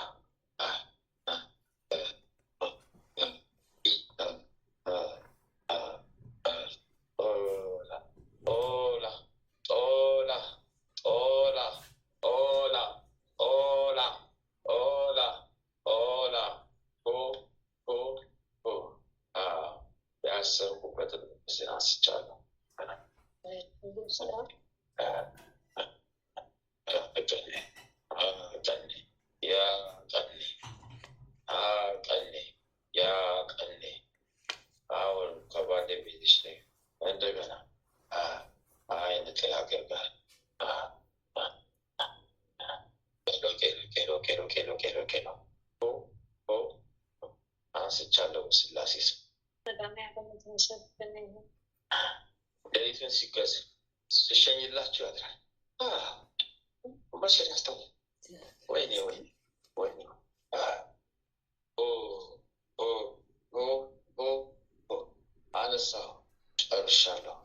ያሰርኩበትን አንስቻለሁ። ቀኔ አሁን ከባለቤትሽ ላይ እንደገና አይነት ያገባል። ኬሎ አንስቻለሁ በስላሴ ስም። ሌሊቱን ሲገዝ ሲሸኝላችሁ ያድራል። መቼ ያስተው ወይኔ አነሳው። ጨርሻለሁ።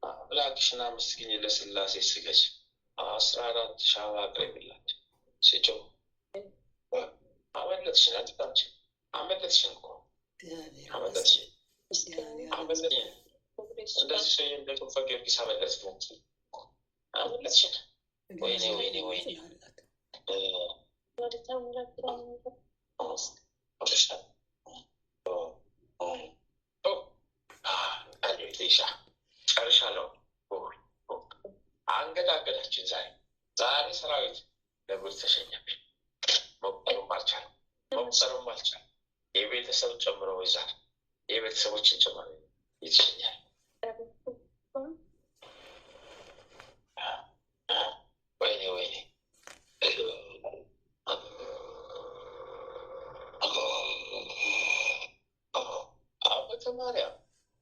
አምላክሽን አመስግኝ፣ ለስላሴ ስገጅ። 14 ሻማ አቅርቢላቸው ስጭው። አመለጥሽን አጥቃች አመለጥሽን እኮ አመለጥሽን። እንደዚህ ሰው እንደቅንፈ ጊዮርጊስ አመለጥሽን አመለጥሽን። ወይኔ ጨርሻለሁ። አንገዳገዳችን ዛሬ ሰራዊት ለጉድ ተሸኘብኝ። መቁጠሩም አልቻለም። የቤተሰብ ጨምሮ ይዛል። የቤተሰቦችን ጨምሮ ይትሸኛል። ወይኔ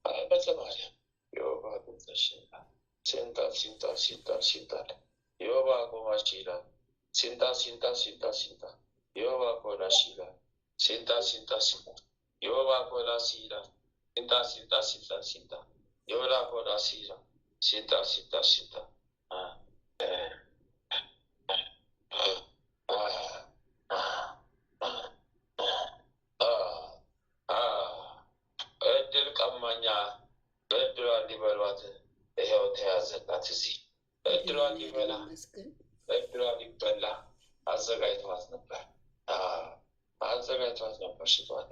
አበተ ማርያም የወባ ጉንተሽና ሲንታል የወባ ጎማች ይላል። ሲንታ የወባ ኮላሽ ይላል። ሲንታ የወባ ኮላሲ ይላል። ሲንታ የወባ ኮላሲ ይላል። ሲንታ እድል ቀማኛ በእድሏን ሊበሏት ይኸው ተያዘላት። እዚህ እድሏን ሊበላ አዘጋጅተዋት ነበር። ሽጧት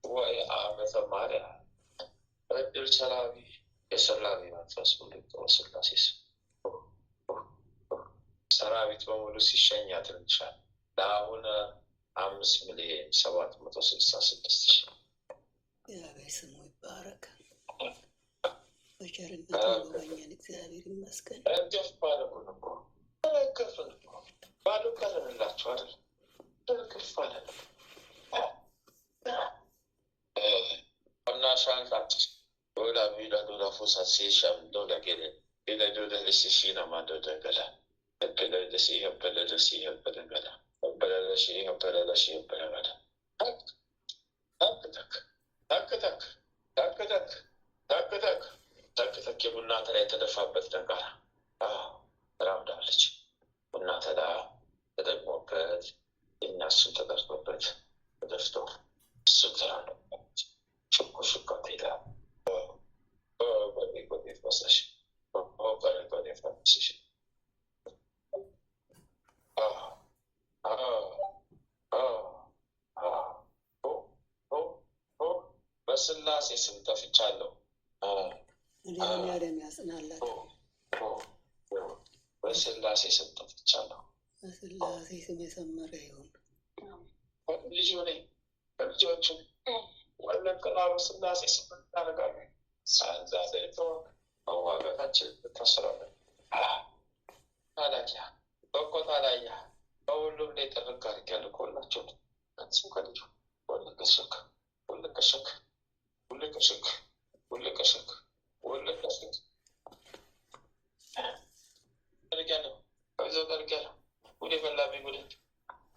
ወይ አመተ ማርያም እድል ሰላቢ የሰላቢ መንፈስ ሁሉ ስላሴ ሰራዊት በሙሉ ሲሸኝ ያድርሻል። ለአሁን 5,766,000 እግዚአብሔር ስሙ ይባረክ። በቸርነቱ ጎበኘን። እግዚአብሔር ይመስገን። ገፍ ባለጉን እኮ ገፍን እኮ ባሉ ቀረንላችሁ አይደል? ገፍ ባለ እና ሻንቃች ወላ ቢላ ዶላ ፎሳት ሲሻም ዶላ ገለ ቢላ ዶላ ለሲሲና ማዶዳ ገላ በለደሲ ገላ በለለሺ ገላ ታክተክ የቡና ተላ የተደፋበት ደንቃራ ተራምዳለች። ቡና ተላ ተደግሞበት የሚያስም ተደርጎበት ተደፍቶ እሱ ተራምዳለች። ሽኮት ይላል ጎዴ ፈሰሽ ጎዴ ፈሰሽ በስላሴ ስም ጠፍቻለሁ። መድኃኒዓለም ያጽናላት። በስላሴ ስም ጠፍቻለሁ። በስላሴ ስም የሰመረ ይሁን። ልጅ ሆነ ከልጆቹ ወለቀላ በስላሴ ስም እናደርጋለን። ሳንዛዘቶ መዋጋታችን ታስራለን። ታላኪያ በቆታ ላያ በሁሉም ላይ ጥርቅ አድርጊያለሁ። ከሁላቸው ከዚህም ከልጁ ወለቀሸክ ጠርጊያለሁ። ከዚያው ጠርጊያለሁ። ጉድ የፈላብኝ ጉድ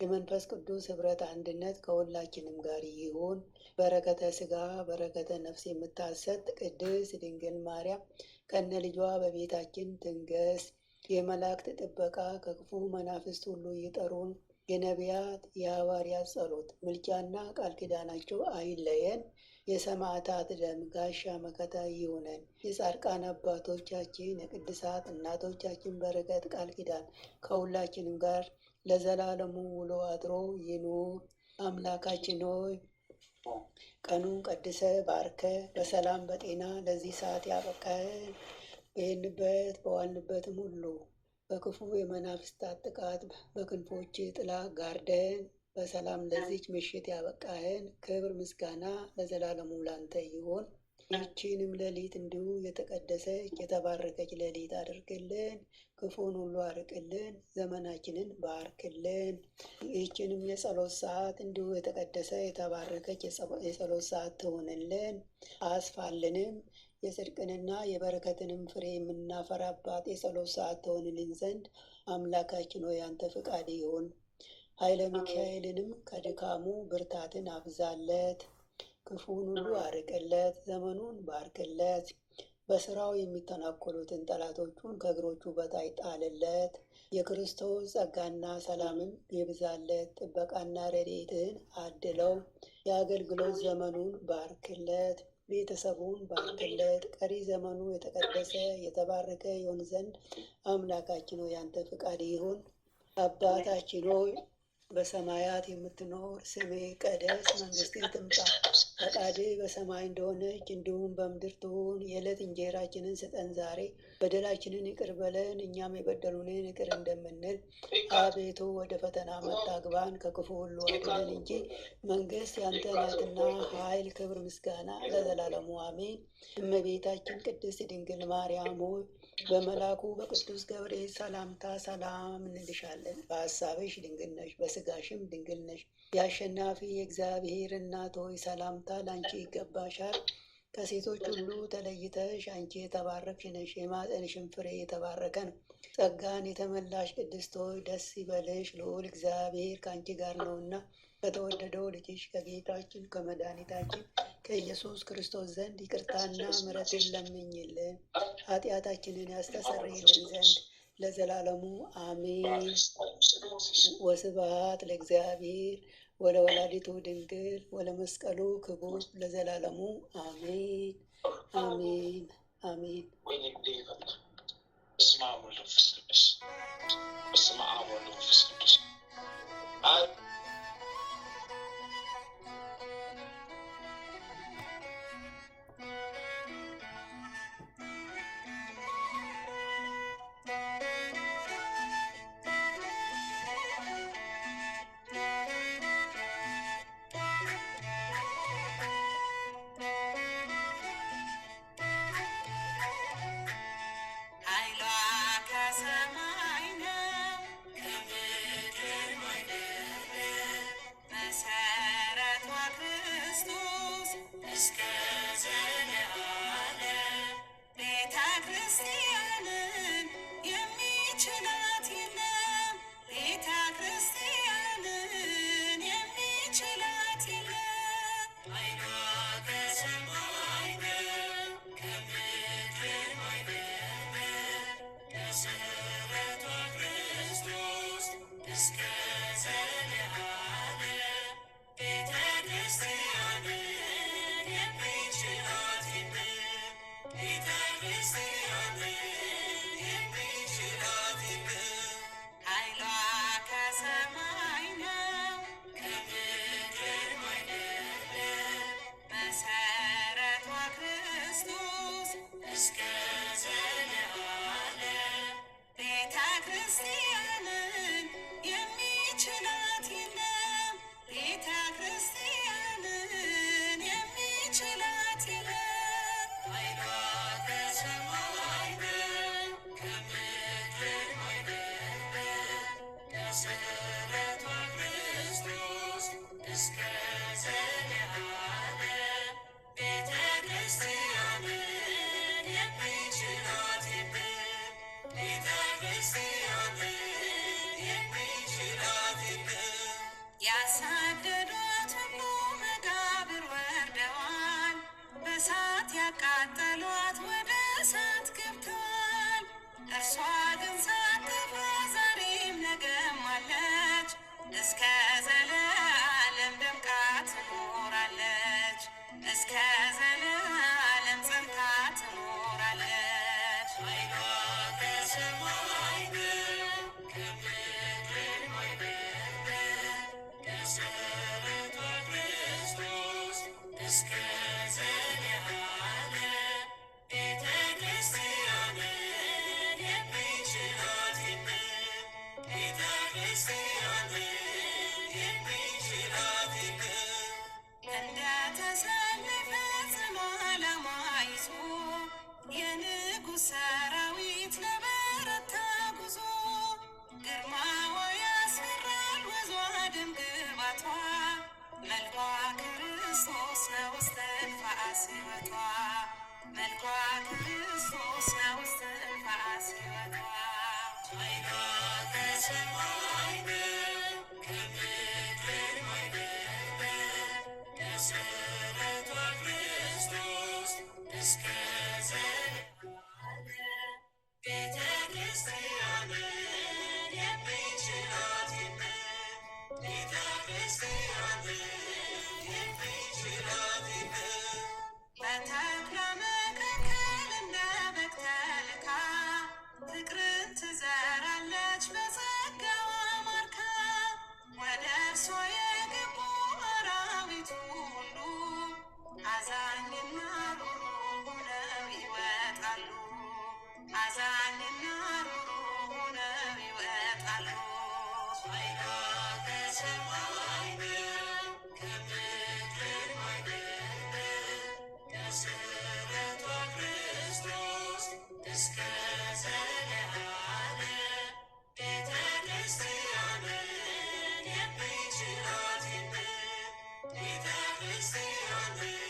የመንፈስ ቅዱስ ኅብረት አንድነት ከሁላችንም ጋር ይሁን። በረከተ ሥጋ በረከተ ነፍስ የምታሰጥ ቅድስት ድንግል ማርያም ከነ ልጇ በቤታችን ትንገስ። የመላእክት ጥበቃ ከክፉ መናፍስት ሁሉ ይጠሩን። የነቢያት የሐዋርያት ጸሎት ምልጃና ቃል ኪዳናቸው አይለየን። የሰማዕታት ደም ጋሻ መከታ ይሁነን። የጻድቃን አባቶቻችን የቅድሳት እናቶቻችን በረከት ቃል ኪዳን ከሁላችንም ጋር ለዘላለሙ ውሎ አድሮ ይኑር። አምላካችን ሆይ ቀኑን ቀድሰ ባርከ በሰላም በጤና ለዚህ ሰዓት ያበቃህን በሄድንበት በዋልንበትም ሁሉ በክፉ የመናፍስታት ጥቃት በክንፎች ጥላ ጋርደን በሰላም ለዚች ምሽት ያበቃህን ክብር ምስጋና ለዘላለሙ ላንተ ይሁን። ይህችንም ሌሊት እንዲሁ የተቀደሰች የተባረከች ሌሊት አድርግልን። ክፉን ሁሉ አርቅልን። ዘመናችንን ባርክልን። ይህችንም የጸሎት ሰዓት እንዲሁ የተቀደሰ የተባረከች የጸሎት ሰዓት ትሆንልን። አስፋልንም የጽድቅንና የበረከትንም ፍሬ የምናፈራባት የጸሎት ሰዓት ትሆንልን ዘንድ አምላካችን ሆይ ያንተ ፍቃድ ይሁን። ኃይለ ሚካኤልንም ከድካሙ ብርታትን አብዛለት። ክፉን ሁሉ አርቅለት። ዘመኑን ባርክለት። በስራው የሚተናኮሉትን ጠላቶቹን ከእግሮቹ በታች ጣልለት። የክርስቶስ ጸጋና ሰላምን ይብዛለት። ጥበቃና ረድኤትህን አድለው። የአገልግሎት ዘመኑን ባርክለት። ቤተሰቡን ባርክለት። ቀሪ ዘመኑ የተቀደሰ የተባረከ ይሆን ዘንድ አምላካችን ሆይ ያንተ ፍቃድ ይሁን። አባታችን ሆይ በሰማያት የምትኖር ስምህ ይቀደስ፣ መንግስትህ ትምጣ፣ ፈቃድህ በሰማይ እንደሆነች እንዲሁም በምድር ትሁን። የዕለት እንጀራችንን ስጠን ዛሬ፣ በደላችንን ይቅር በለን እኛም የበደሉንን ይቅር እንደምንል። አቤቱ ወደ ፈተና አታግባን ከክፉ ሁሉ አድነን እንጂ መንግስት ያንተ ናትና፣ ኃይል፣ ክብር፣ ምስጋና ለዘላለሙ አሜን። እመቤታችን ቅድስት ድንግል ማርያም ሆይ በመልአኩ በቅዱስ ገብርኤል ሰላምታ ሰላም እንልሻለን። በሐሳብሽ ድንግል ነሽ፣ በስጋሽም ድንግል ነሽ። የአሸናፊ የእግዚአብሔር እናት ሆይ ሰላምታ ለአንቺ ይገባሻል። ከሴቶች ሁሉ ተለይተሽ አንቺ የተባረክሽ ነሽ፣ የማኅፀንሽም ፍሬ የተባረከ ነው። ጸጋን የተመላሽ ቅድስት ሆይ ደስ ይበልሽ፣ ልዑል እግዚአብሔር ከአንቺ ጋር ነውና ከተወደደው ልጅሽ ከጌታችን ከመድኃኒታችን ከኢየሱስ ክርስቶስ ዘንድ ይቅርታና ምሕረትን ለምኝልን ኃጢአታችንን ያስተሰርይልን ዘንድ ለዘላለሙ አሜን። ወስብሐት ለእግዚአብሔር ወለወላዲቱ ድንግል ወለመስቀሉ ክቡር ለዘላለሙ አሜን አሜን አሜን። በስመ አብ ወወልድ ወመንፈስ ቅዱስ። በስመ አብ ወወልድ ወመንፈስ ቅዱስ። ጠላት ያቃጠሏት ወደ እሳት ገብተዋል። እርሷ ግን ሳትጠፋ ዛሬም ነገም አለች፣ እስከ ዘላለም ደምቃ ትኖራለች፣ እስከ ዘላለም ጸንታ ትኖራለች። ኃይሏ ከሰማይ ነው ከምድር አይበልጥም፣ መሠረቷ ክርስቶስ እስከ ዘላለም ቤተ ክርስቲያንን የሚችላት የለም፣ ቤተ ክርስቲያንን የሚችላት የለም። እንደተሰለፈ ጽኑ ዓላማ ይዞ የንጉሥ ሰራዊት ለበረታ ጉዞ ግርማዋ ያስፈራል ወዟ ደም ግባቷ መልኳ ክርስቶስ ነው እስትንፋስ ሕይወቷ መልኳ ክርስቶስ ነው እስትንፋስ ሕይወቷ። ኃይሏ ከሰማይ ነው ከምድር አይበልጥም፣ መሠረቷ ክርስቶስ እስከ ዘላለም ቤተ ክርስቲያንን የሚችላት የለም፣ ቤተ ክርስቲያንን የሚችላት የለም። በተኩላ መካከል እንደ በግ ተልካ ፍቅርን ትዘራለች በጸጋዋ ማርካ። ወደ እርሷ የገቡ አራዊቱ ሁሉ አዛኝና ሩሩ ሆነው ይወጣሉ፣ አዛኝና ሩሩ ሆነው ይወጣሉ። ኃይሏ ከሰማይ ነው ከምድር አይበልጥም፣ መሠረቷ ክርስቶስ እስከ ዘላለም ቤተ ክርስቲያንን የሚችላት የለም፣ ቤተ ክርስቲያንን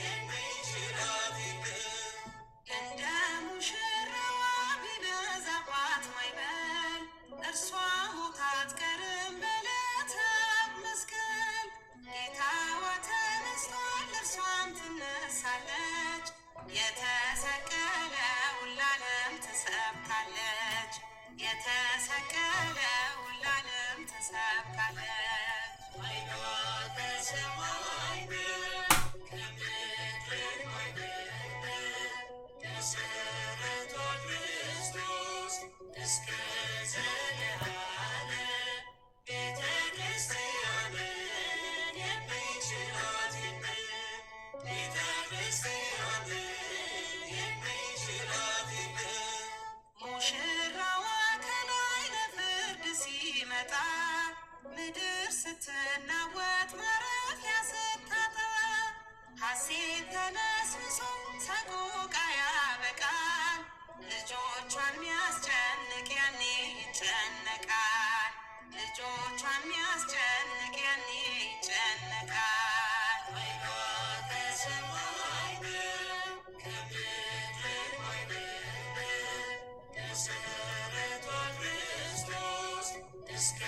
የሚችላት የለም። እንደ ሙሽራዋ ቢበዛባት ማይበል እርሷ ሞታ አትቀርም በዕለተ መስቀል። ጌታዋ ተነስቷል እርሷም ትነሳለች፣ የተሰቀለውን ለዓለም ትሰብካለች፣ የተሰቀለውን ለዓለም ትሰብካለች። ኃይሏ ከሰማይ ነው ከምድር አይበልጥም፣ መሠረቷ ክርስቶስ እስከ ዘላለም ቤተ ክርስቲያንን የሚችላት የለም፣ ቤተ ክርስቲያንን የሚችላት የለም። ሙሽራዋ ከላይ ለፍርድ ሲመጣ ምድር ስትናወጥ ማረፊያ ስታጣ ሐሴት ተነስንሶ ሰቆቃ ያበቃል። ልጆቿን ሚያስጨንቅ ያኔ ይጨነቃል፣ ልጆቿን ሚያስጨንቅ ያኔ ይጨነቃል። ኃይሏ ከሰማይ ነው ከምድር አይበልጥም፣ መሠረቷ ክርስቶስ እስከ